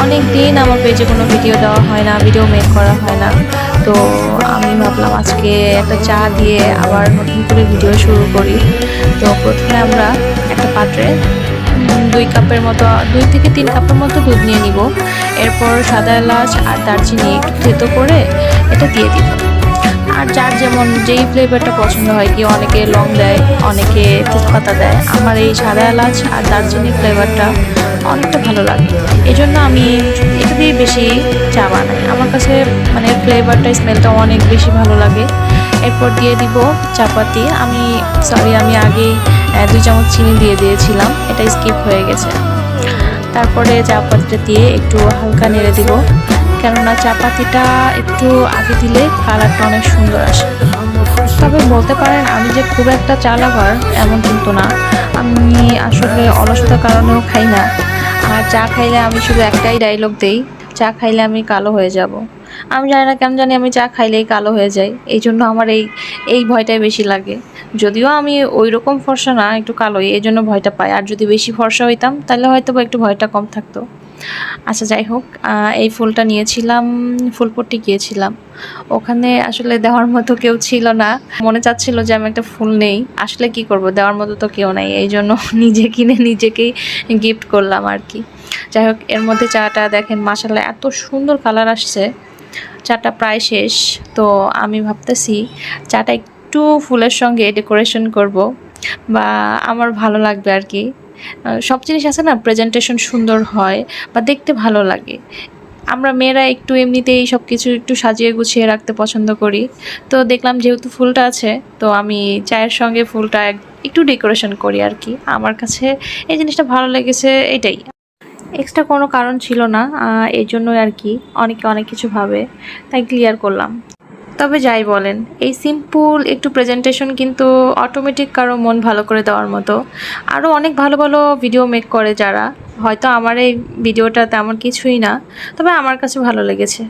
অনেক দিন আমার পেজে কোনো ভিডিও দেওয়া হয় না, ভিডিও মেক করা হয় না। তো আমি ভাবলাম আজকে একটা চা দিয়ে আবার নতুন করে ভিডিও শুরু করি। তো প্রথমে আমরা একটা পাত্রে 2 থেকে 3 কাপের মতো দুধ নিয়ে নিব। এরপর সাদা এলাচ আর দারচিনি একটু থেতো করে এটা দিয়ে দিব। আর যার যেমন যেই ফ্লেভারটা পছন্দ হয়, কি অনেকে লং দেয়, অনেকে তেজপাতা দেয়। আমার এই সাদা এলাচ আর দারচিনি ফ্লেভারটা অনেকটা ভালো লাগে, এই জন্য আমি এটা দিয়ে বেশি চা বানাই। আমার কাছে মানে ফ্লেভারটা, স্মেলটা অনেক বেশি ভালো লাগে। এরপর দিয়ে দিব চাপাতি। আমি আগেই 2 চামচ চিনি দিয়ে দিয়েছিলাম, এটা স্কিপ হয়ে গেছে। তারপরে চাপাতিটা দিয়ে একটু হালকা নেড়ে দিব, কেননা চাপাতিটা একটু আগে দিলে কালারটা অনেক সুন্দর আসে। তবে বলতে পারেন আমি যে খুব একটা চা লাভার এমন কিন্তু না। আমি আসলে অলসতার কারণেও খাই না। আর চা খাইলে আমি শুধু একটাই ডায়লগ দেই, চা খাইলে আমি কালো হয়ে যাব। আমি জানি না কেন জানি আমি চা খাইলেই কালো হয়ে যাই, এই জন্য আমার এই ভয়টাই বেশি লাগে। যদিও আমি ওই রকম ফর্সা না, একটু কালোই, এই জন্য ভয়টা পাই। আর যদি বেশি ফর্সা হইতাম তাহলে হয়তো বা একটু ভয়টা কম থাকতো। আচ্ছা, যাই হোক, এই ফুলটা নিয়েছিলাম, ফুলপট্টি গিয়েছিলাম। ওখানে আসলে দেওয়ার মতো কেউ ছিল না। মনে চাচ্ছিল যে আমি একটা ফুল নেই, আসলে কি করব, দেওয়ার মতো তো কেউ নাই, এই জন্য নিজে কিনে নিজেকেই গিফট করলাম আর কি। যাই হোক, এর মধ্যে চাটা দেখেন মাশাআল্লাহ এত সুন্দর কালার আসছে। চাটা প্রায় শেষ। তো আমি ভাবতেছি চাটা একটু ফুলের সঙ্গে ডেকোরেশন করব, বা আমার ভালো লাগবে আর কি। সব জিনিস আছে না, প্রেজেন্টেশন সুন্দর হয় বা দেখতে ভালো লাগে। আমরা মেয়েরা একটু এমনিতেই সব কিছু একটু সাজিয়ে গুছিয়ে রাখতে পছন্দ করি। তো দেখলাম যেহেতু ফুলটা আছে, তো আমি চায়ের সঙ্গে ফুলটা একটু ডেকোরেশন করি আর কি। আমার কাছে এই জিনিসটা ভালো লেগেছে, এটাই। এক্সট্রা কোনো কারণ ছিল না, এই জন্যই আর কি। অনেকে অনেক কিছু ভাবে, তাই ক্লিয়ার করলাম। তবে যাই বলেন, এই সিম্পল একটু প্রেজেন্টেশন কিন্তু অটোমেটিক কারো মন ভালো করে দেওয়ার মতো। আরও অনেক ভালো ভালো ভিডিও মেক করে যারা, হয়তো আমার এই ভিডিওটা তেমন কিছুই না, তবে আমার কাছে ভালো লেগেছে।